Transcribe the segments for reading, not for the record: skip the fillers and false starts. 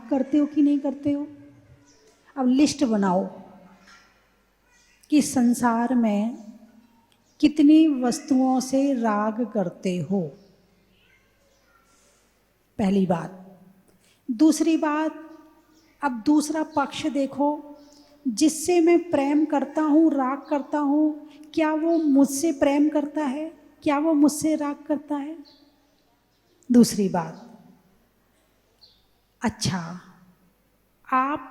राग करते हो कि नहीं करते हो? अब लिस्ट बनाओ कि संसार में कितनी वस्तुओं से राग करते हो। पहली बात। दूसरी बात, अब दूसरा पक्ष देखो, जिससे मैं प्रेम करता हूँ, राग करता हूँ, क्या वो मुझसे प्रेम करता है? क्या वो मुझसे राग करता है? दूसरी बात, अच्छा, आप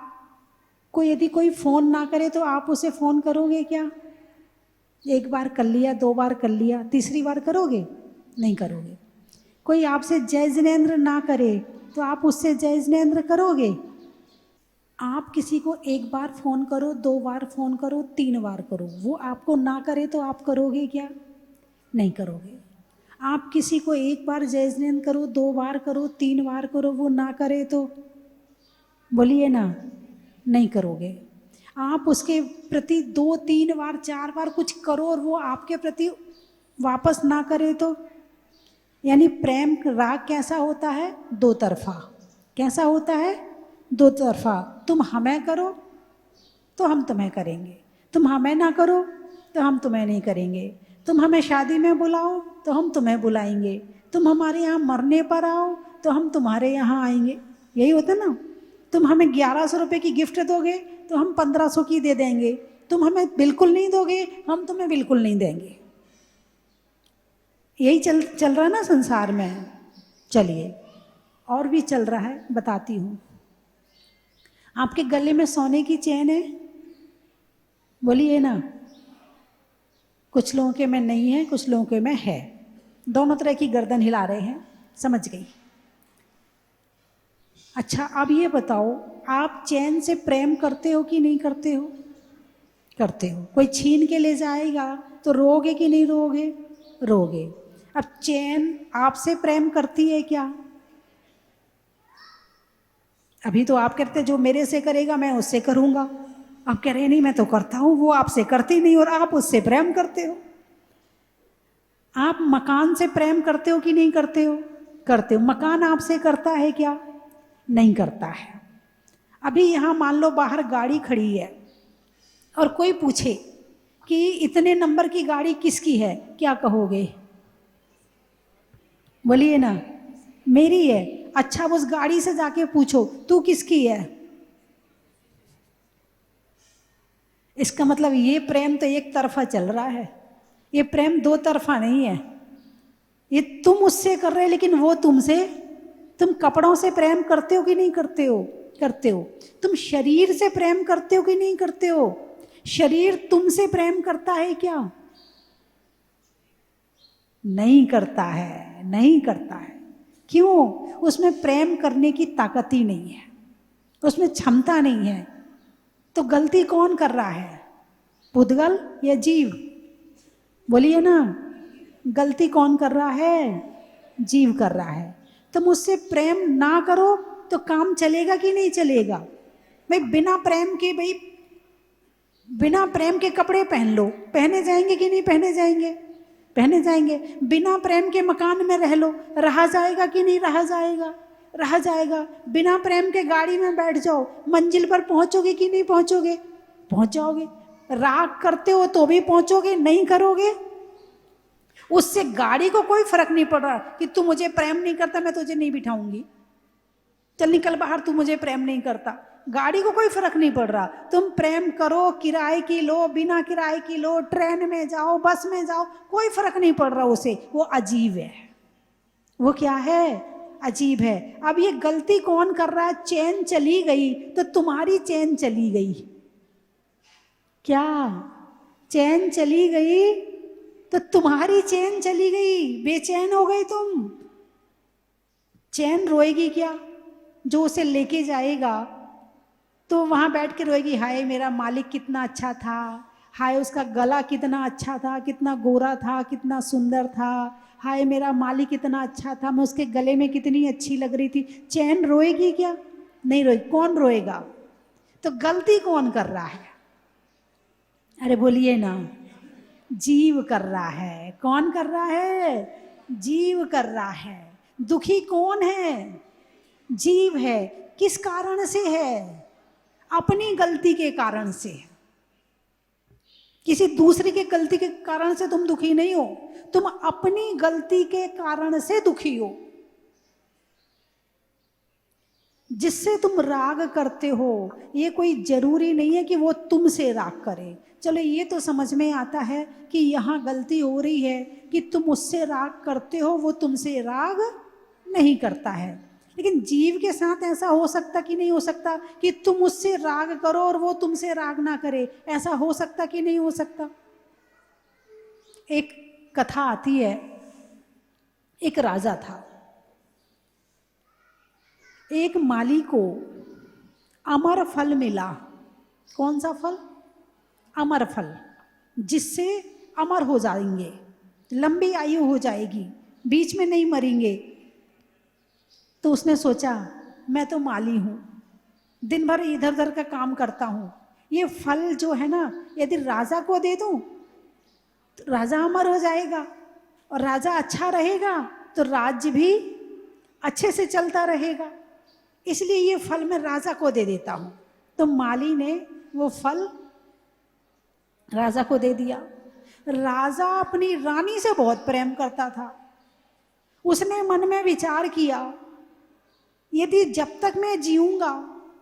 को यदि कोई फ़ोन ना करे तो आप उसे फ़ोन करोगे क्या? एक बार कर लिया, दो बार कर लिया, तीसरी बार करोगे? नहीं करोगे। कोई आपसे जय जिनेंद्र ना करे तो आप उससे जय जिनेंद्र करोगे? आप किसी को एक बार फ़ोन करो, दो बार फ़ोन करो, तीन बार करो, वो आपको ना करे तो आप करोगे क्या? नहीं करोगे। आप किसी को एक बार जय जिनेंद्र करो, दो बार करो, तीन बार करो, वो ना करे तो बोलिए ना, नहीं करोगे। आप उसके प्रति दो तीन बार चार बार कुछ करो और वो आपके प्रति वापस ना करे तो? यानी प्रेम राग कैसा होता है? दो तरफा। कैसा होता है? दो तरफा। तुम हमें करो तो हम तुम्हें करेंगे, तुम हमें ना करो तो हम तुम्हें नहीं करेंगे, तुम हमें शादी में बुलाओ तो हम तुम्हें बुलाएंगे, तुम हमारे यहाँ मरने पर आओ तो हम तुम्हारे यहाँ आएंगे। यही होता ना। तुम हमें 1100 रुपये की गिफ्ट दोगे तो हम 1500 की दे देंगे, तुम हमें बिल्कुल नहीं दोगे, हम तुम्हें बिल्कुल नहीं देंगे। यही चल रहा है ना संसार में। चलिए, और भी चल रहा है, बताती हूँ। आपके गले में सोने की चेन है? बोलिए ना। कुछ लोगों के में नहीं है, कुछ लोगों के में है। दोनों तरह की गर्दन हिला रहे हैं, समझ गई। अच्छा, अब ये बताओ, आप चैन से प्रेम करते हो कि नहीं करते हो? करते हो। कोई छीन के ले जाएगा तो रोगे कि नहीं रोगे? रोगे। अब चैन आपसे प्रेम करती है क्या? अभी तो आप कहते जो मेरे से करेगा मैं उससे करूंगा, आप कह रहे नहीं मैं तो करता हूं, वो आपसे करती नहीं और आप उससे प्रेम करते हो। आप मकान से प्रेम करते हो कि नहीं करते हो? करते हो। मकान आपसे करता है क्या? नहीं करता है। अभी यहां मान लो बाहर गाड़ी खड़ी है और कोई पूछे कि इतने नंबर की गाड़ी किसकी है, क्या कहोगे? बोलिए ना, मेरी है। अच्छा, उस गाड़ी से जाके पूछो तू किसकी है। इसका मतलब ये प्रेम तो एक तरफा चल रहा है, ये प्रेम दो तरफा नहीं है। ये तुम उससे कर रहे लेकिन वो तुमसे। तुम कपड़ों से प्रेम करते हो कि नहीं करते हो? करते हो। तुम शरीर से प्रेम करते हो कि नहीं करते हो? शरीर तुमसे प्रेम करता है क्या? नहीं करता है, नहीं करता है। क्यों? उसमें प्रेम करने की ताकत ही नहीं है, उसमें क्षमता नहीं है। तो गलती कौन कर रहा है? पुद्गल या जीव? बोलिए ना, गलती कौन कर रहा है? जीव कर रहा है। तुम उससे प्रेम ना करो तो काम चलेगा कि नहीं चलेगा? भाई बिना प्रेम के, भाई बिना प्रेम के कपड़े पहन लो, पहने जाएंगे कि नहीं पहने जाएंगे? पहने जाएंगे। बिना प्रेम के मकान में रह लो, रहा जाएगा कि नहीं रहा जाएगा? रहा जाएगा। बिना प्रेम के गाड़ी में बैठ जाओ, मंजिल पर पहुंचोगे कि नहीं पहुंचोगे? पहुंच जाओगे। राग करते हो तो भी पहुंचोगे, नहीं करोगे उससे गाड़ी को कोई फर्क नहीं पड़ रहा कि तू मुझे प्रेम नहीं करता, मैं तुझे नहीं बिठाऊंगी, चल निकल बाहर, तू मुझे प्रेम नहीं करता। गाड़ी को कोई फर्क नहीं पड़ रहा। तुम प्रेम करो, किराए की लो, बिना किराए की लो, ट्रेन में जाओ, बस में जाओ, कोई फर्क नहीं पड़ रहा उसे। वो अजीब है। वो क्या है? अजीब है। अब ये गलती कौन कर रहा है? चैन चली गई तो तुम्हारी चैन चली गई। क्या? चैन चली गई तो तुम्हारी चैन चली गई, बेचैन हो गई तुम। चैन रोएगी क्या? जो उसे लेके जाएगा तो वहां बैठ के रोएगी, हाय मेरा मालिक कितना अच्छा था, हाय उसका गला कितना अच्छा था, कितना गोरा था, कितना सुंदर था, हाय मेरा मालिक कितना अच्छा था, मैं उसके गले में कितनी अच्छी लग रही थी। चैन रोएगी क्या? नहीं रोएगी। कौन रोएगा? तो गलती कौन कर रहा है? अरे बोलिए ना, जीव कर रहा है। कौन कर रहा है? जीव कर रहा है। दुखी कौन है? जीव है, किस कारण से है? अपनी गलती के कारण से। किसी दूसरे के गलती के कारण से तुम दुखी नहीं हो, तुम अपनी गलती के कारण से दुखी हो। जिससे तुम राग करते हो, ये कोई जरूरी नहीं है कि वो तुमसे राग करे। चलो ये तो समझ में आता है कि यहाँ गलती हो रही है कि तुम उससे राग करते हो, वो तुमसे राग नहीं करता है। लेकिन जीव के साथ ऐसा हो सकता कि नहीं हो सकता कि तुम उससे राग करो और वो तुमसे राग ना करे? ऐसा हो सकता कि नहीं हो सकता? एक कथा आती है, एक राजा था, एक माली को अमर फल मिला। कौन सा फल? अमर फल, जिससे अमर हो जाएंगे, लंबी आयु हो जाएगी, बीच में नहीं मरेंगे। तो उसने सोचा मैं तो माली हूँ, दिन भर इधर उधर का काम करता हूँ, ये फल जो है ना यदि राजा को दे दूँ तो राजा अमर हो जाएगा, और राजा अच्छा रहेगा तो राज्य भी अच्छे से चलता रहेगा, इसलिए ये फल मैं राजा को दे देता हूँ। तो माली ने वो फल राजा को दे दिया। राजा अपनी रानी से बहुत प्रेम करता था। उसने मन में विचार किया, यदि जब तक मैं जीऊंगा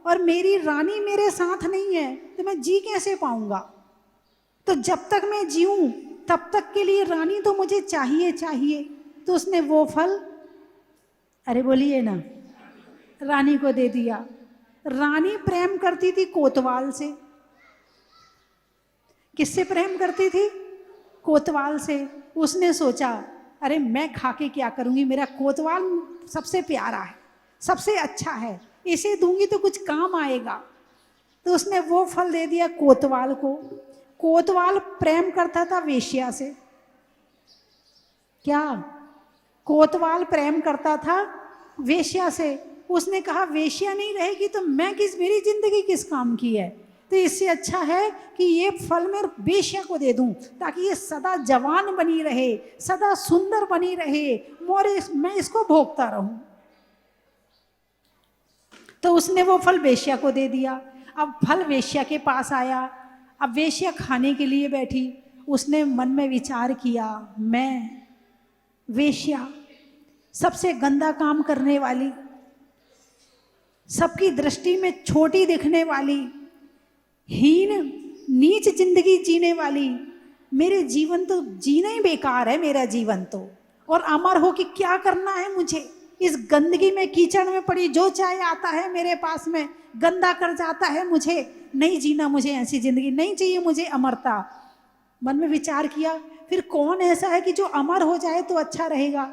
और मेरी रानी मेरे साथ नहीं है तो मैं जी कैसे पाऊंगा? तो जब तक मैं जीऊं तब तक के लिए रानी तो मुझे चाहिए चाहिए। तो उसने वो फल, अरे बोलिए ना, रानी को दे दिया। रानी प्रेम करती थी कोतवाल से। किससे प्रेम करती थी? कोतवाल से। उसने सोचा अरे मैं खा के क्या करूंगी, मेरा कोतवाल सबसे प्यारा है, सबसे अच्छा है, इसे दूंगी तो कुछ काम आएगा। तो उसने वो फल दे दिया कोतवाल को। कोतवाल प्रेम करता था वेश्या से। क्या? कोतवाल प्रेम करता था वेश्या से। उसने कहा वेश्या नहीं रहेगी तो मेरी जिंदगी किस काम की है? तो इससे अच्छा है कि ये फल मैं वेश्या को दे दूं ताकि ये सदा जवान बनी रहे, सदा सुंदर बनी रहे, और मैं इसको भोगता रहूं। तो उसने वो फल वेश्या को दे दिया। अब फल वेश्या के पास आया। अब वेश्या खाने के लिए बैठी। उसने मन में विचार किया, मैं वेश्या, सबसे गंदा काम करने वाली, सबकी दृष्टि में छोटी दिखने वाली, हीन नीच जिंदगी जीने वाली, मेरे जीवन तो जीना ही बेकार है मेरा जीवन तो, और अमर हो कि क्या करना है मुझे? इस गंदगी में, कीचड़ में पड़ी, जो चाहे आता है मेरे पास में गंदा कर जाता है, मुझे नहीं जीना, मुझे ऐसी जिंदगी नहीं चाहिए, मुझे अमरता। मन में विचार किया, फिर कौन ऐसा है कि जो अमर हो जाए तो अच्छा रहेगा?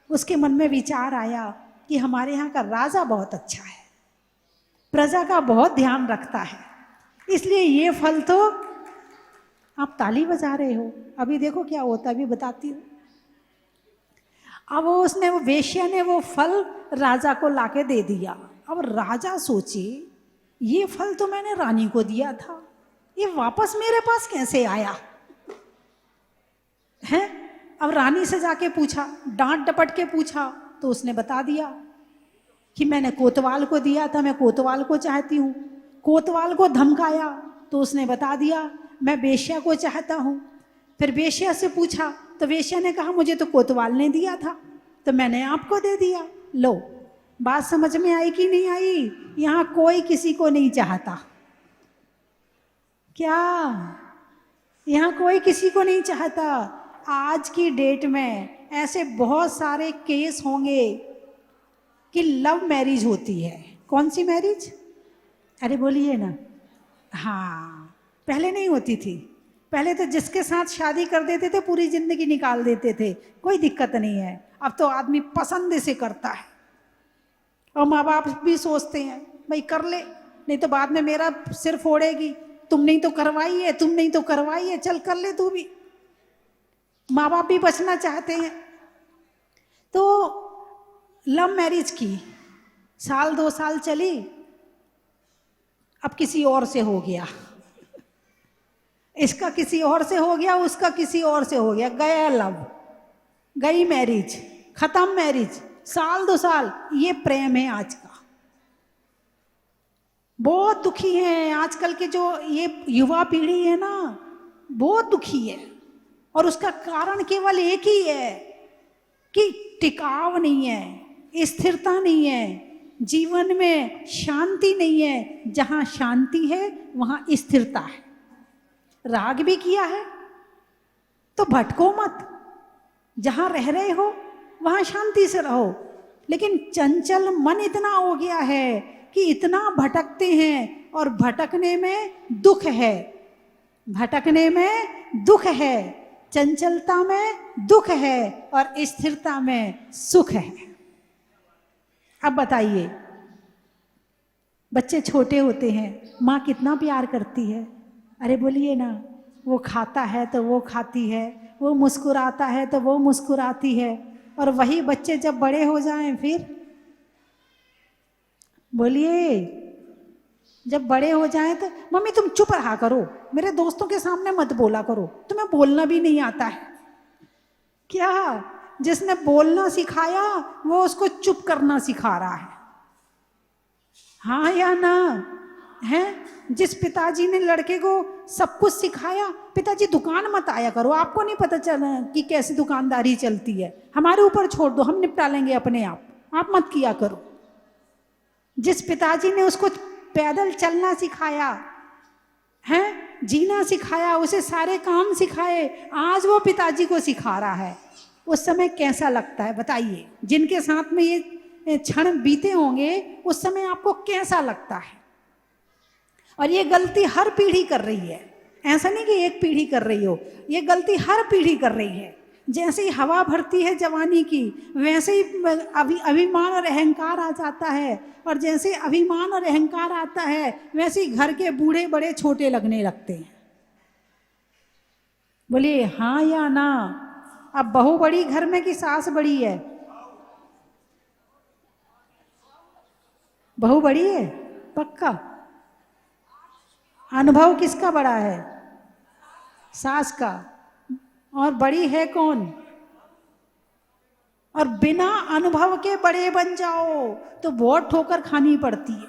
उसके मन में विचार आया कि हमारे यहाँ का राजा बहुत अच्छा है, प्रजा का बहुत ध्यान रखता है, इसलिए ये फल तो, आप ताली बजा रहे हो, अभी देखो क्या होता है, अभी बताती हूँ। अब वो वेश्या ने वो फल राजा को लाके दे दिया। अब राजा सोचे ये फल तो मैंने रानी को दिया था, ये वापस मेरे पास कैसे आया है? अब रानी से जाके पूछा, डांट डपट के पूछा, तो उसने बता दिया कि मैंने कोतवाल को दिया था, मैं कोतवाल को चाहती हूँ। कोतवाल को धमकाया तो उसने बता दिया मैं वेश्या को चाहता हूँ। फिर वेश्या से पूछा तो वेश्या ने कहा मुझे तो कोतवाल ने दिया था तो मैंने आपको दे दिया। लो, बात समझ में आई कि नहीं आई? यहाँ कोई किसी को नहीं चाहता। क्या? यहाँ कोई किसी को नहीं चाहता। आज की डेट में ऐसे बहुत सारे केस होंगे कि लव मैरिज होती है। कौन सी मैरिज? अरे बोलिए ना। हाँ, पहले नहीं होती थी। पहले तो जिसके साथ शादी कर देते थे पूरी जिंदगी निकाल देते थे, कोई दिक्कत नहीं है। अब तो आदमी पसंद से करता है, और माँ बाप भी सोचते हैं भाई कर ले, नहीं तो बाद में मेरा सिर फोड़ेगी, तुम नहीं तो करवाई है, तुम नहीं तो करवाई है, चल कर ले तू भी। माँ बाप भी बचना चाहते हैं। तो लव मैरिज की, साल 2 साल चली, अब किसी और से हो गया, इसका किसी और से हो गया, उसका किसी और से हो गया, गया लव, गई मैरिज, खत्म मैरिज, साल 2 साल। ये प्रेम है आज का। बहुत दुखी हैं आजकल के जो ये युवा पीढ़ी है ना, बहुत दुखी है। और उसका कारण केवल एक ही है कि टिकाव नहीं है, स्थिरता नहीं है, जीवन में शांति नहीं है। जहां शांति है वहां स्थिरता है। राग भी किया है तो भटको मत, जहां रह रहे हो वहां शांति से रहो। लेकिन चंचल मन इतना हो गया है कि इतना भटकते हैं, और भटकने में दुख है, भटकने में दुख है, चंचलता में दुख है, और स्थिरता में सुख है। अब बताइए, बच्चे छोटे होते हैं, माँ कितना प्यार करती है। अरे बोलिए ना, वो खाता है तो वो खाती है, वो मुस्कुराता है तो वो मुस्कुराती है। और वही बच्चे जब बड़े हो जाएं फिर बोलिए, जब बड़े हो जाएं तो मम्मी तुम चुप रहा करो, मेरे दोस्तों के सामने मत बोला करो, तुम्हें बोलना भी नहीं आता है। क्या जिसने बोलना सिखाया वो उसको चुप करना सिखा रहा है? हाँ या ना? है जिस पिताजी ने लड़के को सब कुछ सिखाया, पिताजी दुकान मत आया करो, आपको नहीं पता चला कि कैसी दुकानदारी चलती है, हमारे ऊपर छोड़ दो, हम निपटा लेंगे अपने आप मत किया करो। जिस पिताजी ने उसको पैदल चलना सिखाया है, जीना सिखाया, उसे सारे काम सिखाए, आज वो पिताजी को सिखा रहा है, उस समय कैसा लगता है बताइए? जिनके साथ में ये क्षण बीते होंगे उस समय आपको कैसा लगता है? और ये गलती हर पीढ़ी कर रही है, ऐसा नहीं कि एक पीढ़ी कर रही हो, ये गलती हर पीढ़ी कर रही है। जैसे ही हवा भरती है जवानी की, वैसे ही अभिमान और अहंकार आ जाता है, और जैसे अभिमान और अहंकार आता है वैसे ही घर के बूढ़े बड़े छोटे लगने लगते हैं। बोलिए हाँ या ना? अब बहू बड़ी घर में कि सास बड़ी है? बहू बड़ी है पक्का। अनुभव किसका बड़ा है? सास का। और बड़ी है कौन? और बिना अनुभव के बड़े बन जाओ तो बहुत ठोकर खानी पड़ती है,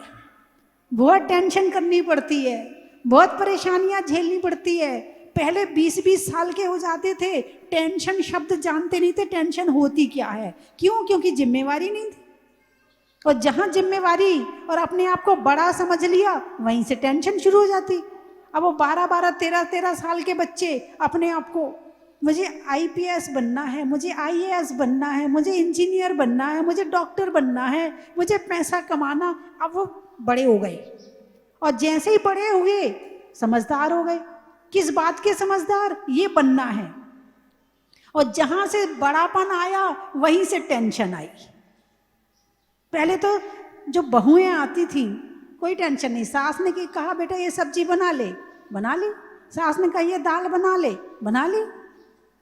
बहुत टेंशन करनी पड़ती है, बहुत परेशानियां झेलनी पड़ती है। पहले 20-20 साल के हो जाते थे, टेंशन शब्द जानते नहीं थे, टेंशन होती क्या है। क्यों? क्योंकि जिम्मेवारी नहीं थी। और जहां जिम्मेवारी और अपने आप को बड़ा समझ लिया, वहीं से टेंशन शुरू हो जाती। अब वो 12-12, 13-13 साल के बच्चे अपने आप को, मुझे आईपीएस बनना है, मुझे आईएएस बनना है, मुझे इंजीनियर बनना है, मुझे डॉक्टर बनना है, मुझे पैसा कमाना। अब वो बड़े हो गए, और जैसे ही बड़े हुए समझदार हो गए। किस बात के समझदार? ये बनना है। और जहां से बड़ापन आया वहीं से टेंशन आई। पहले तो जो बहुएं आती थी कोई टेंशन नहीं, सास ने कहा बेटा ये सब्जी बना ले, बना ली। सास ने कहा ये दाल बना ले, बना ली।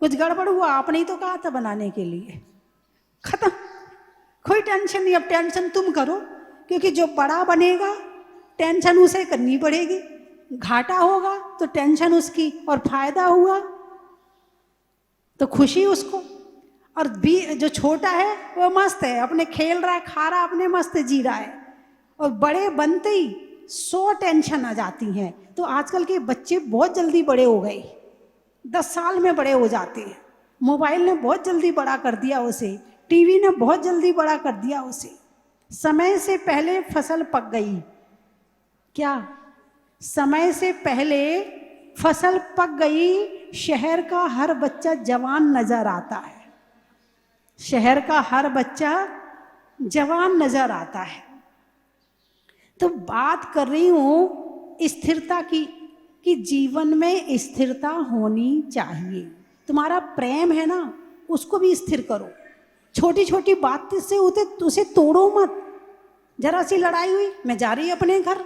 कुछ गड़बड़ हुआ, आपने ही तो कहा था बनाने के लिए, खत्म, कोई टेंशन नहीं। अब टेंशन तुम करो, क्योंकि जो बड़ा बनेगा टेंशन उसे करनी पड़ेगी। घाटा होगा तो टेंशन उसकी, और फायदा हुआ तो खुशी उसको। और भी जो छोटा है वो मस्त है, अपने खेल रहा है, खा रहा, अपने मस्त जी रहा है। और बड़े बनते ही 100 टेंशन आ जाती हैं। तो आजकल के बच्चे बहुत जल्दी बड़े हो गए, 10 साल में बड़े हो जाते हैं। मोबाइल ने बहुत जल्दी बड़ा कर दिया उसे, टीवी ने बहुत जल्दी बड़ा कर दिया उसे। समय से पहले फसल पक गई। क्या? समय से पहले फसल पक गई। शहर का हर बच्चा जवान नजर आता है, शहर का हर बच्चा जवान नजर आता है। तो बात कर रही हूं स्थिरता की, कि जीवन में स्थिरता होनी चाहिए। तुम्हारा प्रेम है ना, उसको भी स्थिर करो। छोटी छोटी बात से उसे तोड़ो मत। जरा सी लड़ाई हुई, मैं जा रही अपने घर,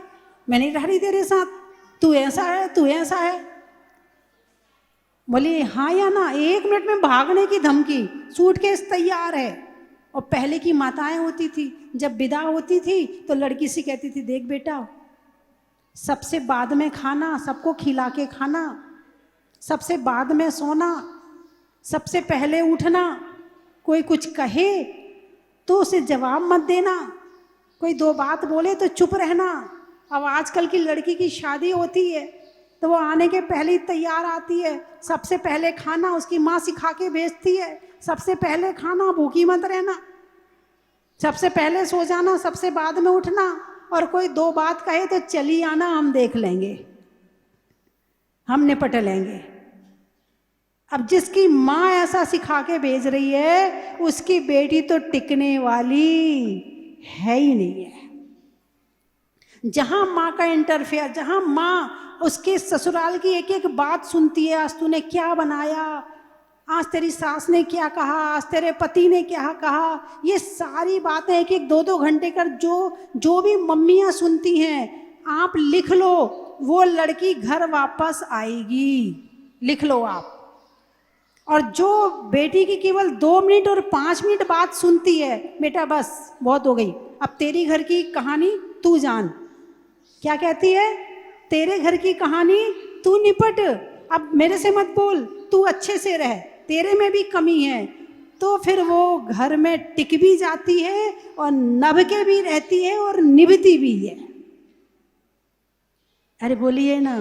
मैं नहीं रह रही तेरे साथ, तू ऐसा है, तू ऐसा है। बोलिए हाँ या ना? 1 मिनट में भागने की धमकी, सूटकेस तैयार है। और पहले की माताएं होती थी, जब विदा होती थी तो लड़की से कहती थी, देख बेटा, सबसे बाद में खाना, सबको खिला के खाना, सबसे बाद में सोना, सबसे पहले उठना। कोई कुछ कहे तो उसे जवाब मत देना, कोई 2 बात बोले तो चुप रहना। अब आजकल की लड़की की शादी होती है तो वो आने के पहले ही तैयार आती है, सबसे पहले खाना उसकी माँ सिखा के भेजती है, सबसे पहले खाना, भूखी मत रहना, सबसे पहले सो जाना, सबसे बाद में उठना, और कोई दो बात कहे तो चली आना, हम देख लेंगे, हम निपट लेंगे। अब जिसकी माँ ऐसा सिखा के भेज रही है उसकी बेटी तो टिकने वाली है ही नहीं है। जहां माँ का इंटरफेयर, जहां माँ उसके ससुराल की एक एक बात सुनती है, आज तूने क्या बनाया, आज तेरी सास ने क्या कहा, आज तेरे पति ने क्या कहा, ये सारी बातें एक एक 2-2 घंटे कर जो भी मम्मियाँ सुनती हैं, आप लिख लो, वो लड़की घर वापस आएगी, लिख लो आप। और जो बेटी की केवल 2 मिनट और 5 मिनट बात सुनती है, बेटा बस बहुत हो गई, अब तेरी घर की कहानी तू जान, क्या कहती है, तेरे घर की कहानी तू निपट, अब मेरे से मत बोल, तू अच्छे से रह, तेरे में भी कमी है। तो फिर वो घर में टिक भी जाती है और नभ के भी रहती है और निभती भी है। अरे बोलिए ना,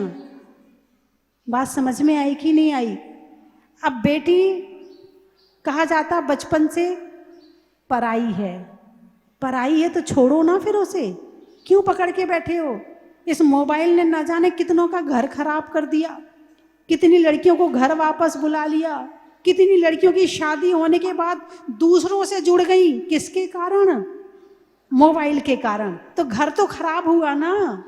बात समझ में आई कि नहीं आई? अब बेटी कहा जाता बचपन से पराई है, पराई है तो छोड़ो ना फिर उसे, क्यों पकड़ के बैठे हो? इस मोबाइल ने न जाने कितनों का घर खराब कर दिया, कितनी लड़कियों को घर वापस बुला लिया, कितनी लड़कियों की शादी होने के बाद दूसरों से जुड़ गई, किसके कारण? मोबाइल के कारण। तो घर तो खराब हुआ ना,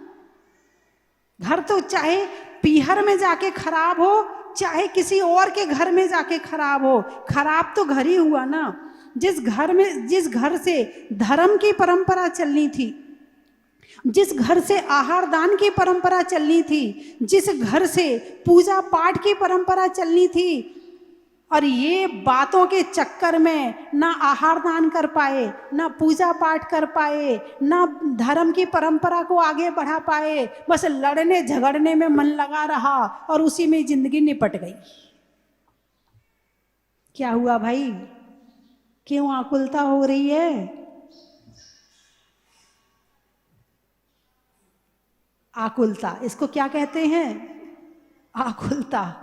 घर तो चाहे पीहर में जाके खराब हो, चाहे किसी और के घर में जाके खराब हो, खराब तो घर ही हुआ ना। जिस घर से धर्म की परंपरा चलनी थी, जिस घर से आहार दान की परंपरा चलनी थी, जिस घर से पूजा पाठ की परंपरा चलनी थी, और ये बातों के चक्कर में ना आहार दान कर पाए, ना पूजा पाठ कर पाए, ना धर्म की परंपरा को आगे बढ़ा पाए, बस लड़ने झगड़ने में मन लगा रहा और उसी में जिंदगी निपट गई। क्या हुआ भाई, क्यों आकुलता हो रही है? आकुलता, इसको क्या कहते हैं? आकुलता।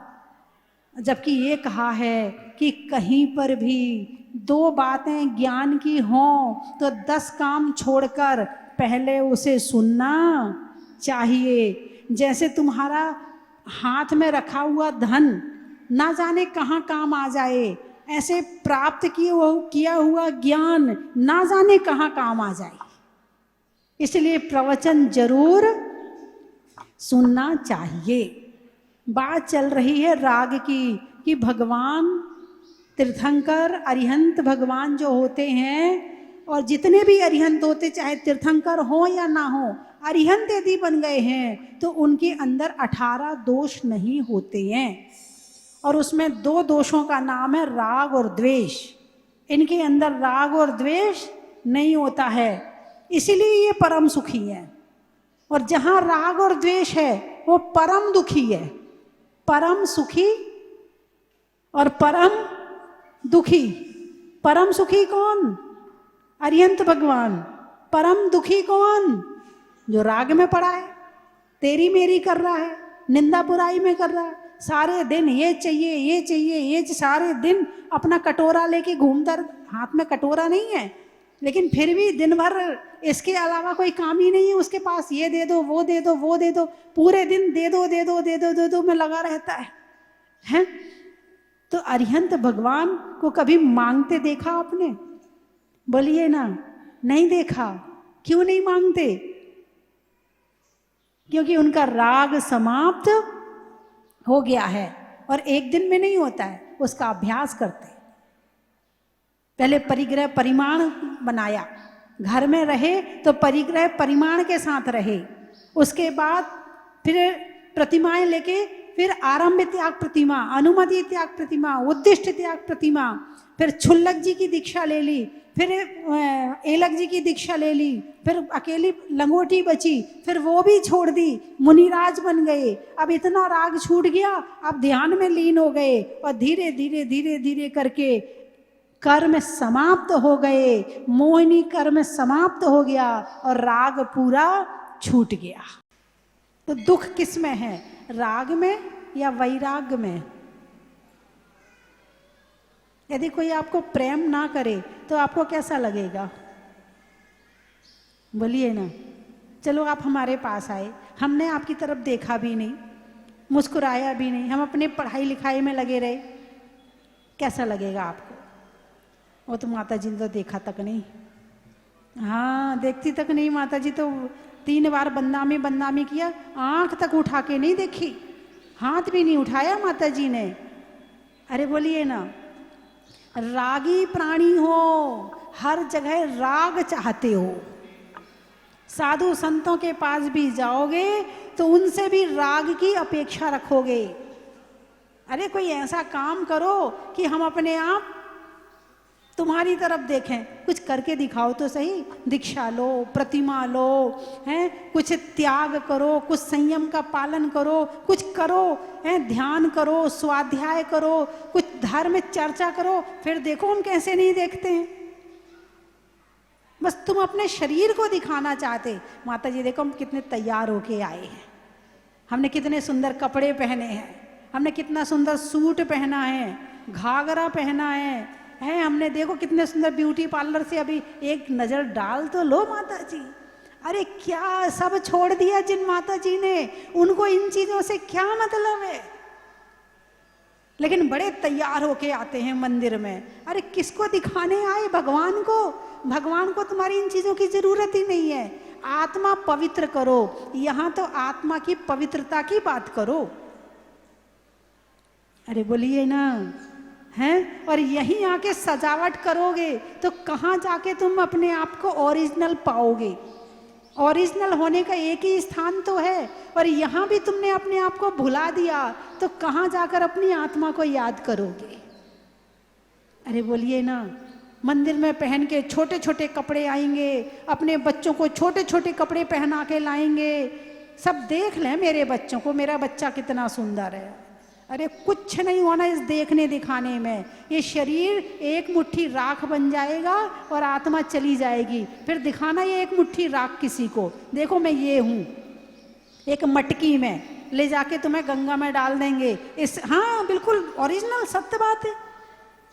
जबकि ये कहा है कि कहीं पर भी 2 बातें ज्ञान की हों तो 10 काम छोड़कर पहले उसे सुनना चाहिए। जैसे तुम्हारा हाथ में रखा हुआ धन ना जाने कहाँ काम आ जाए, ऐसे प्राप्त किया हुआ ज्ञान ना जाने कहाँ काम आ जाए। इसलिए प्रवचन जरूर सुनना चाहिए। बात चल रही है राग की कि भगवान तीर्थंकर अरिहंत भगवान जो होते हैं, और जितने भी अरिहंत होते, चाहे तीर्थंकर हो या ना हो, अरिहंत यदि बन गए हैं तो उनके अंदर 18 दोष नहीं होते हैं। और उसमें 2 दोषों का नाम है राग और द्वेष। इनके अंदर राग और द्वेष नहीं होता है, इसीलिए ये परम सुखी है। और जहाँ राग और द्वेष है वो परम दुखी है। परम सुखी और परम दुखी। परम सुखी कौन? अरिहंत भगवान। परम दुखी कौन? जो राग में पड़ा है, तेरी मेरी कर रहा है, निंदा बुराई में कर रहा है, सारे दिन ये चाहिए ये चाहिए ये, सारे दिन अपना कटोरा लेके घूमता, हाथ में कटोरा नहीं है लेकिन फिर भी दिन भर इसके अलावा कोई काम ही नहीं है उसके पास, ये दे दो वो दे दो वो दे दो, पूरे दिन दे दो दे दो दे दो दे दो में लगा रहता है? तो अरिहंत भगवान को कभी मांगते देखा आपने? बोलिए ना, नहीं देखा। क्यों नहीं मांगते? क्योंकि उनका राग समाप्त हो गया है, और एक दिन में नहीं होता है, उसका अभ्यास करते। पहले परिग्रह परिमाण बनाया, घर में रहे तो परिग्रह परिमाण के साथ रहे, उसके बाद फिर प्रतिमाएं लेके फिर आरंभ त्याग प्रतिमा, अनुमति त्याग प्रतिमा, उद्दिष्ट त्याग प्रतिमा, फिर छुल्लक जी की दीक्षा ले ली, फिर एलक जी की दीक्षा ले ली, फिर अकेली लंगोटी बची, फिर वो भी छोड़ दी, मुनिराज बन गए। अब इतना राग छूट गया, अब ध्यान में लीन हो गए और धीरे धीरे धीरे धीरे करके कर्म समाप्त हो गए, मोहिनी कर्म समाप्त हो गया और राग पूरा छूट गया। तो दुख किस में है, राग में या वैराग में? यदि कोई आपको प्रेम ना करे तो आपको कैसा लगेगा? बोलिए ना। चलो आप हमारे पास आए, हमने आपकी तरफ देखा भी नहीं, मुस्कुराया भी नहीं, हम अपने पढ़ाई लिखाई में लगे रहे, कैसा लगेगा आपको? वो तो माता जी ने तो देखा तक नहीं, हाँ देखती तक नहीं, माता जी तो 3 बार बदनामी किया, आंख तक उठा के नहीं देखी, हाथ भी नहीं उठाया माता जी ने। अरे बोलिए ना, रागी प्राणी हो, हर जगह राग चाहते हो, साधु संतों के पास भी जाओगे तो उनसे भी राग की अपेक्षा रखोगे। अरे कोई ऐसा काम करो कि हम अपने आप तुम्हारी तरफ देखें, कुछ करके दिखाओ तो सही, दीक्षा लो, प्रतिमा लो, हैं, कुछ त्याग करो, कुछ संयम का पालन करो, कुछ करो, हैं, ध्यान करो, स्वाध्याय करो, कुछ धर्म चर्चा करो, फिर देखो हम कैसे नहीं देखते हैं। बस तुम अपने शरीर को दिखाना चाहते, माता जी देखो हम कितने तैयार होके आए हैं, हमने कितने सुंदर कपड़े पहने हैं, हमने कितना सुंदर सूट पहना है, घाघरा पहना है, हमने देखो कितने सुंदर ब्यूटी पार्लर से अभी एक नज़र डाल तो लो माता जी। अरे क्या सब छोड़ दिया जिन माता जी ने, उनको इन चीज़ों से क्या मतलब है, लेकिन बड़े तैयार होके आते हैं मंदिर में। अरे किसको दिखाने आए? भगवान को। भगवान को तुम्हारी इन चीज़ों की ज़रूरत ही नहीं है। आत्मा पवित्र करो, यहाँ तो आत्मा की पवित्रता की बात करो। अरे बोलिए ना, हैं? और यहीं आके सजावट करोगे तो कहाँ जाके तुम अपने आप को ओरिजिनल पाओगे? ओरिजिनल होने का एक ही स्थान तो है, और यहाँ भी तुमने अपने आप को भुला दिया तो कहाँ जाकर अपनी आत्मा को याद करोगे? अरे बोलिए ना, मंदिर में पहन के छोटे छोटे कपड़े आएंगे, अपने बच्चों को छोटे छोटे कपड़े पहना के लाएंगे, सब देख लें मेरे बच्चों को, मेरा बच्चा कितना सुंदर है। अरे कुछ नहीं होना इस देखने दिखाने में, ये शरीर एक मुट्ठी राख बन जाएगा और आत्मा चली जाएगी, फिर दिखाना ये एक मुट्ठी राख किसी को, देखो मैं ये हूँ, एक मटकी में ले जाके तुम्हें गंगा में डाल देंगे। इस हाँ बिल्कुल ओरिजिनल सत्य बात है।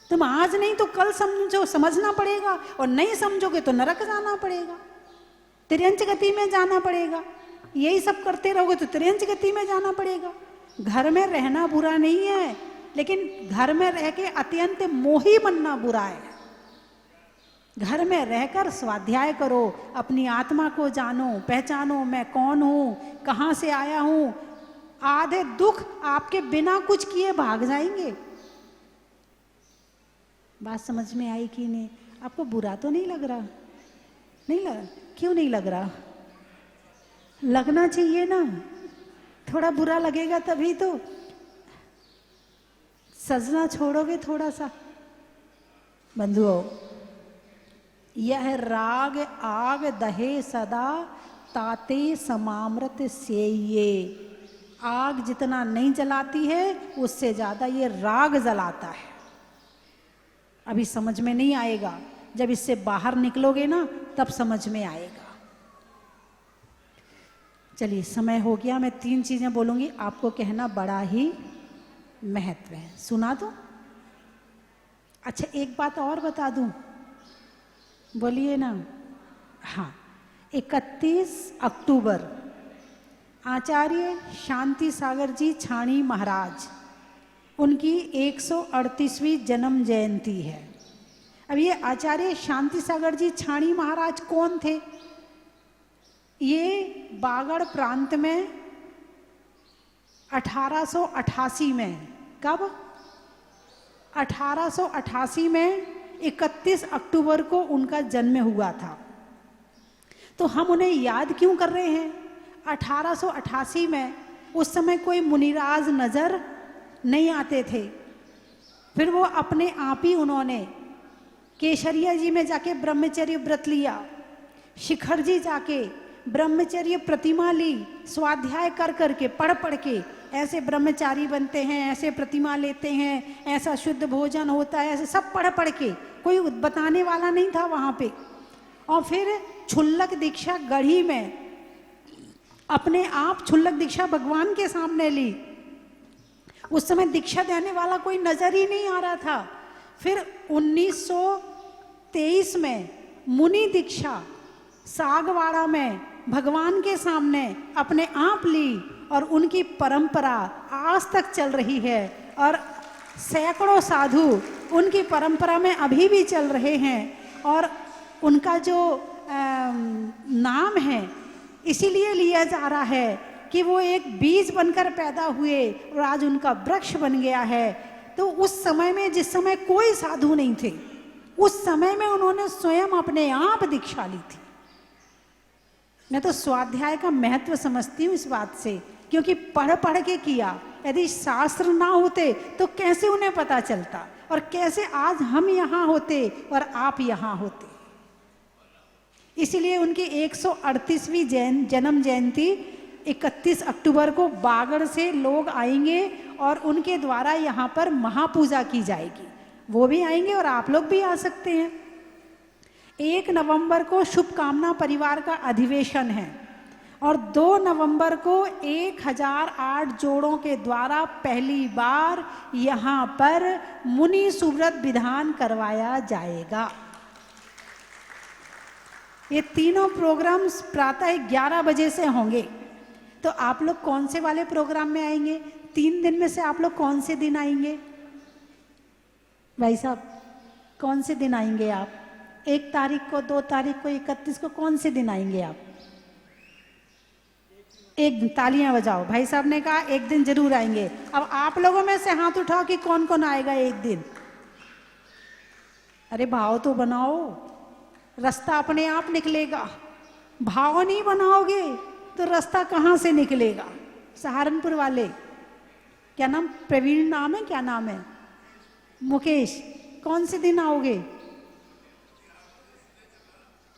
तुम आज नहीं तो कल समझो, समझना पड़ेगा, और नहीं समझोगे तो नरक जाना पड़ेगा, तिर्यंच गति में जाना पड़ेगा। यही सब करते रहोगे तो तिर्यंच गति में जाना पड़ेगा। घर में रहना बुरा नहीं है, लेकिन घर में रह के अत्यंत मोही बनना बुरा है। घर में रहकर स्वाध्याय करो, अपनी आत्मा को जानो, पहचानो, मैं कौन हूँ, कहाँ से आया हूँ। आधे दुख आपके बिना कुछ किए भाग जाएंगे। बात समझ में आई कि नहीं? आपको बुरा तो नहीं लग रहा? नहीं लगा? क्यों नहीं लग रहा? लगना चाहिए ना, थोड़ा बुरा लगेगा तभी तो। सजना छोड़ोगे थोड़ा सा? बंधुओं, यह राग आग दहे सदा ताते समामृत से, ये आग जितना नहीं जलाती है उससे ज्यादा ये राग जलाता है। अभी समझ में नहीं आएगा, जब इससे बाहर निकलोगे ना तब समझ में आएगा। चलिए समय हो गया, मैं 3 चीजें बोलूंगी, आपको कहना बड़ा ही महत्व है। सुना दो? अच्छा एक बात और बता दूं, बोलिए ना। हाँ, 31 अक्टूबर आचार्य शांति सागर जी छाणी महाराज, उनकी 138वीं जन्म जयंती है। अब ये आचार्य शांति सागर जी छाणी महाराज कौन थे? ये बागड़ प्रांत में 1888 में, कब? 1888 में 31 अक्टूबर को उनका जन्म हुआ था। तो हम उन्हें याद क्यों कर रहे हैं? 1888 में उस समय कोई मुनिराज नजर नहीं आते थे। फिर वो अपने आप ही उन्होंने केसरिया जी में जाके ब्रह्मचर्य व्रत लिया, शिखर जी जाके ब्रह्मचर्य प्रतिमा ली, स्वाध्याय कर करके पढ़ के ऐसे ब्रह्मचारी बनते हैं, ऐसे प्रतिमा लेते हैं, ऐसा शुद्ध भोजन होता है, ऐसे सब पढ़ के, कोई बताने वाला नहीं था वहाँ पे। और फिर क्षुल्लक दीक्षा गढ़ी में अपने आप क्षुल्लक दीक्षा भगवान के सामने ली। उस समय दीक्षा देने वाला कोई नजर ही नहीं आ रहा था। फिर 1923 में मुनि दीक्षा सागवाड़ा में भगवान के सामने अपने आप ली और उनकी परंपरा आज तक चल रही है और सैकड़ों साधु उनकी परंपरा में अभी भी चल रहे हैं और उनका जो नाम है इसीलिए लिया जा रहा है कि वो एक बीज बनकर पैदा हुए और आज उनका वृक्ष बन गया है। तो उस समय में, जिस समय कोई साधु नहीं थे, उस समय में उन्होंने स्वयं अपने आप दीक्षा ली थी। मैं तो स्वाध्याय का महत्व समझती हूँ इस बात से, क्योंकि पढ़ पढ़ के किया। यदि शास्त्र ना होते तो कैसे उन्हें पता चलता और कैसे आज हम यहाँ होते और आप यहाँ होते। इसीलिए उनकी 138वीं जन्म जयंती 31 अक्टूबर को बागड़ से लोग आएंगे और उनके द्वारा यहाँ पर महापूजा की जाएगी। वो भी आएंगे और आप लोग भी आ सकते हैं। 1 नवंबर को शुभकामना परिवार का अधिवेशन है और 2 नवंबर को 1008 जोड़ों के द्वारा पहली बार यहाँ पर मुनि सुव्रत विधान करवाया जाएगा। ये तीनों प्रोग्राम्स प्रातः 11 बजे से होंगे। तो आप लोग कौन से वाले प्रोग्राम में आएंगे? 3 दिन में से आप लोग कौन से दिन आएंगे? भाई साहब, कौन से दिन आएंगे आप? 1 तारीख को, 2 तारीख को, 31 को, कौन से दिन आएंगे आप? एक दिन। तालियां बजाओ। भाई साहब ने कहा एक दिन जरूर आएंगे। अब आप लोगों में से हाथ उठाओ कि कौन कौन आएगा एक दिन। अरे भाव तो बनाओ, रास्ता अपने आप निकलेगा। भाव नहीं बनाओगे तो रास्ता कहाँ से निकलेगा? सहारनपुर वाले, क्या नाम? प्रवीण नाम है, क्या नाम है? मुकेश, कौन से दिन आओगे?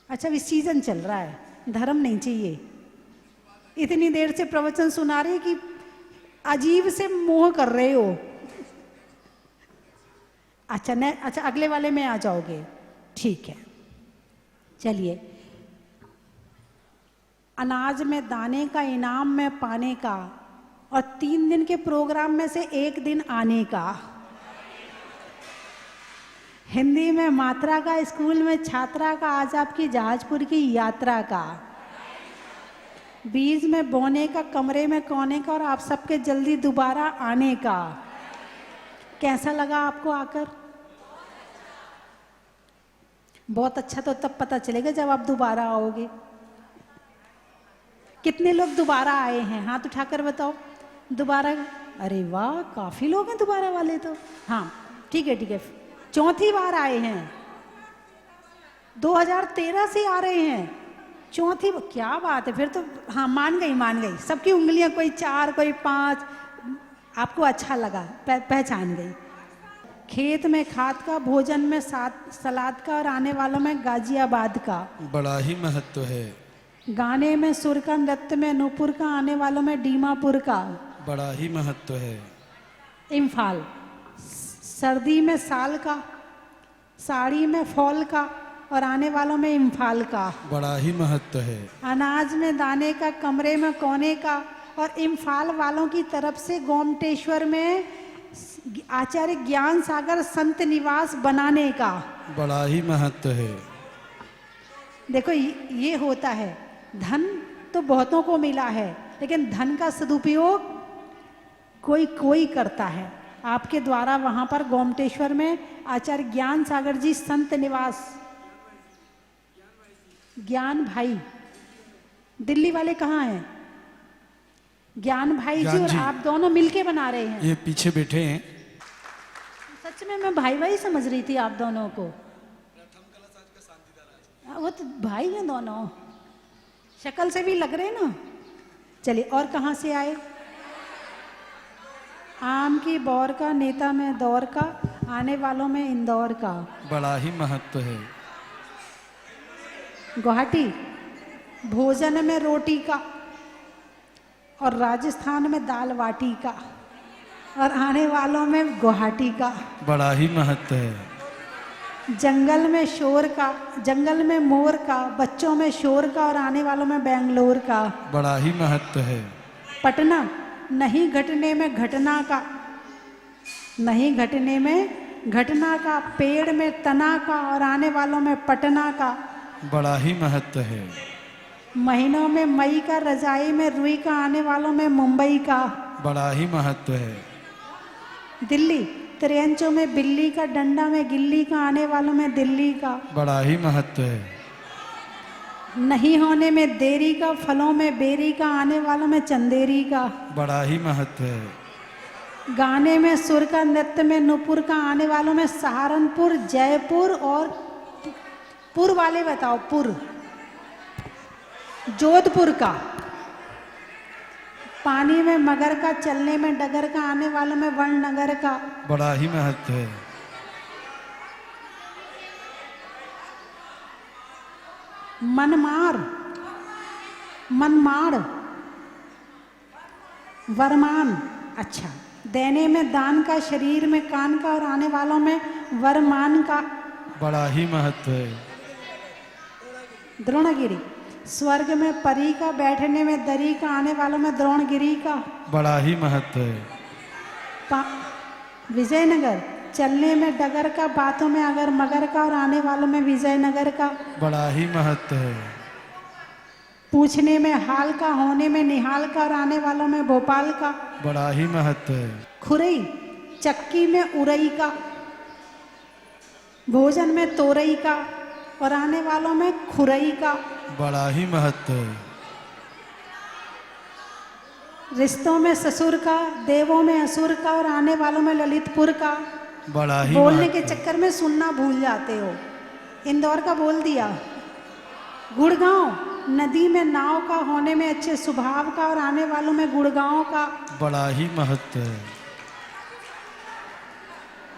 अच्छा, अभी सीजन चल रहा है, धर्म नहीं चाहिए। इतनी देर से प्रवचन सुना रहे कि अजीब से मोह कर रहे हो। अच्छा, अगले वाले में आ जाओगे, ठीक है। चलिए, अनाज में दाने का इनाम में पाने का और 3 दिन के प्रोग्राम में से 1 दिन आने का। हिंदी में मात्रा का, स्कूल में छात्रा का, आज आपकी जहाजपुर की यात्रा का। बीज में बोने का, कमरे में कोने का और आप सबके जल्दी दोबारा आने का। कैसा लगा आपको आकर? बहुत अच्छा। तो तब पता चलेगा जब आप दोबारा आओगे। कितने लोग दोबारा आए हैं? हाथ उठाकर बताओ। दोबारा? अरे वाह, काफी लोग हैं दोबारा वाले तो। हाँ, ठीक है, ठीक है। 4थी बार आए हैं। 2013 से आ रहे हैं। 4थी, क्या बात है। फिर तो हाँ, मान गई। सबकी उंगलियां, कोई 4, कोई 5। आपको अच्छा लगा, पहचान गई। खेत में खाद का, भोजन में सलाद का और आने वालों में गाजियाबाद का। बड़ा ही महत्व है। गाने में सुर का, नृत्य में नूपुर का, आने वालों में दीमापुर का। बड़ा ही महत्व है। इम्फाल। सर्दी में साल का, साड़ी में फॉल का और आने वालों में इम्फाल का। बड़ा ही महत्व है। अनाज में दाने का, कमरे में कोने का और इम्फाल वालों की तरफ से गोमटेश्वर में आचार्य ज्ञान सागर संत निवास बनाने का। बड़ा ही महत्व है। देखो, ये होता है। धन तो बहुतों को मिला है, लेकिन धन का सदुपयोग कोई करता है। आपके द्वारा वहां पर गोमटेश्वर में आचार्य ज्ञान सागर जी संत निवास, ज्ञान भाई, दिल्ली वाले कहाँ हैं? ज्ञान भाई जी और आप दोनों मिलके बना रहे हैं। ये पीछे बैठे हैं। सच में मैं भाई समझ रही थी आप दोनों को। वो तो भाई हैं दोनों, शक्ल से भी लग रहे हैं ना। चलिए, और कहाँ से आए? आम की बौर का, नेता में दौर का, आने वालों में इंदौर का। बड़ा ही महत्व है। गुवाहाटी। भोजन में रोटी का और राजस्थान में दाल बाटी का और आने वालों में गुवाहाटी का। बड़ा ही महत्व है। जंगल में शोर का, जंगल में मोर का, बच्चों में शोर का और आने वालों में बेंगलोर का। बड़ा ही महत्व है। पटना, नहीं घटने में घटना का, नहीं घटने में घटना का, पेड़ में तना का और आने वालों में पटना का। बड़ा ही महत्व है। महीनों में मई का, रजाई में रुई का, आने वालों में मुंबई का। बड़ा ही महत्व है। दिल्ली, त्रियंचों में बिल्ली का, डंडा में गिल्ली का, आने वालों में दिल्ली का। बड़ा ही महत्व है। नहीं होने में देरी का, फलों में बेरी का, आने वालों में चंदेरी का। बड़ा ही महत्व है। गाने में सुर का, नृत्य में नुपुर का, आने वालों में सहारनपुर, जयपुर और पुर वाले बताओ, पुर, जोधपुर का। पानी में मगर का, चलने में डगर का, आने वालों में वननगर का। बड़ा ही महत्व है। मनमार, मनमाड़, वरमान, अच्छा, देने में दान का, शरीर में कान का और आने वालों में वरमान का। बड़ा ही महत्व है। द्रोणगिरी, स्वर्ग में परी का, बैठने में दरी का, आने वालों में द्रोणगिरी का। बड़ा ही महत्व है। विजयनगर, चलने में डगर का, बातों में अगर मगर का और आने वालों में विजयनगर का। बड़ा ही महत्व है। पूछने में हाल का, होने में निहाल का और आने वालों में भोपाल का। बड़ा ही महत्व है। खुरई, चक्की में उरई का, भोजन में तोरई का और आने वालों में खुरई का। बड़ा ही महत्व है। रिश्तों में ससुर का, देवों में असुर का और आने वालों में ललितपुर का। बड़ा ही बोलने के चक्कर में सुनना भूल जाते हो। इंदौर का बोल दिया। गुड़गांव, नदी में नाव का, होने में अच्छे स्वभाव का और आने वालों में गुड़गांव का। बड़ा ही महत्व है।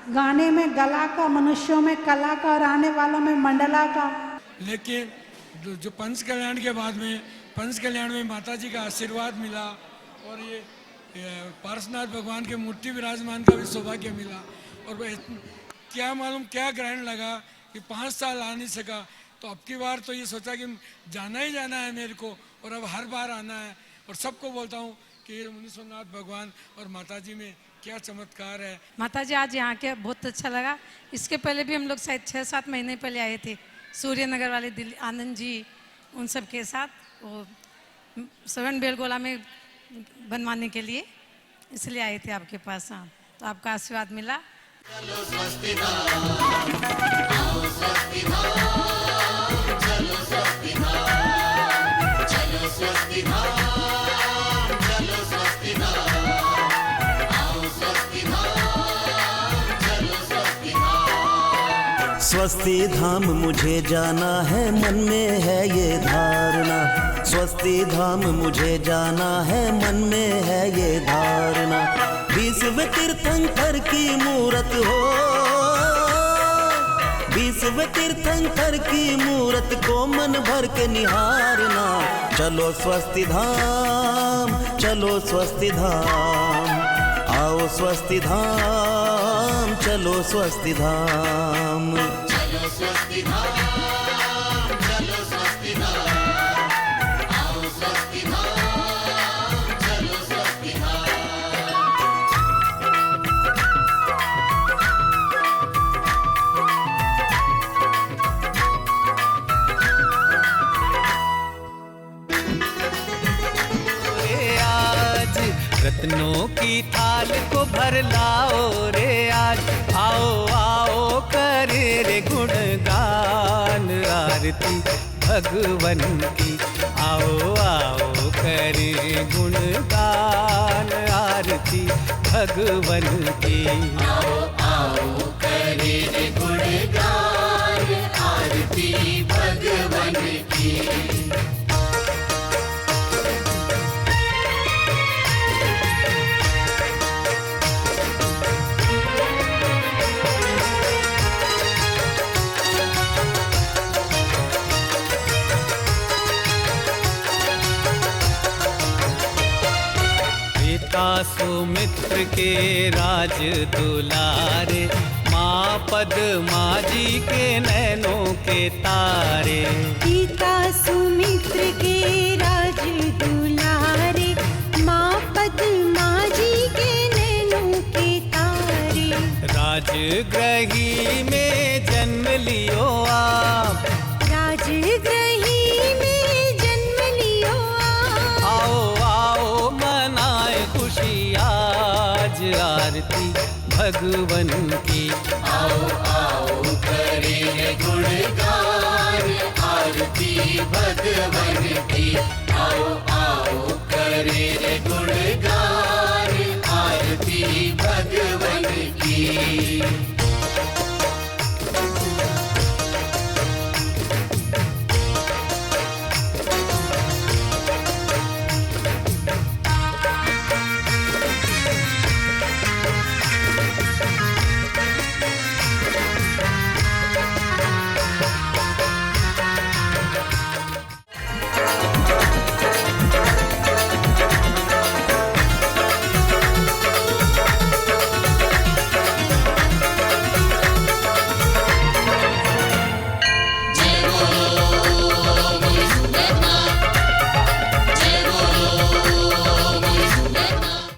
गाने में गला का, मनुष्यों में कला का और आने वालों में मंडला का। लेकिन जो पंच कल्याण के बाद में, पंच कल्याण में माता जी का आशीर्वाद मिला और ये पार्श्वनाथ भगवान के मूर्ति विराजमान का भी सौभाग्य मिला। और क्या मालूम क्या ग्रहण लगा कि 5 साल आ नहीं सका, तो अब की बार तो ये सोचा कि जाना ही जाना है मेरे को, और अब हर बार आना है। और सबको बोलता हूँ कि मुनीश्वरनाथ भगवान और माता जी में क्या चमत्कार है। माता जी आज यहाँ के बहुत अच्छा लगा। इसके पहले भी हम लोग शायद 6-7 महीने पहले आए थे, सूर्यनगर वाले दिल्ली, आनंद जी उन सब के साथ, वो 7 बेलगोला में बनवाने के लिए, इसलिए आए थे आपके पास। हाँ, तो आपका आशीर्वाद मिला। चलो स्वस्ति धाम, आओ स्वस्ति धाम, चलो स्वस्ति धाम, चलो स्वस्ति धाम, चलो स्वस्ति धाम, आओ स्वस्ति धाम, चलो स्वस्ति धाम। स्वस्ति धाम मुझे जाना है, मन में है ये धारणा। स्वस्ति धाम मुझे जाना है, मन में है ये धारणा। 20वें तीर्थंकर की मूरत हो, 20वें तीर्थंकर की मूरत को मन भर के निहारना। चलो स्वस्ति धाम, चलो स्वस्ति धाम, आओ स्वस्ति धाम, चलो स्वस्ति धाम। चलो स्वस्ति धाम, चलो स्वस्ति धाम, आओ स्वस्ति धाम, चलो स्वस्ति धाम। रत्नों की थाल को भर लाओ रे आज, आओ आओ करे रे गुणगान आरती भगवन की। आओ आओ करे गुणगान आरती भगवन की। आओ आओ करे रे गुणगान आरती भगवन की। सुमित्र के राज दुलारे, माँ माँ पद्मा जी के नैनों के तारे, पिता सुमित्र के राज दुलारे, माँ पद्मा जी के नैनों के तारे। राजगृही में जन्म लियो आप, राजगृही में जन्म लियो आप। आओ आओ मनाए खुशी आज आरती भगवन की। आओ आओ करें गुणगान आरती भगवन की। आओ आओ करें गुणगान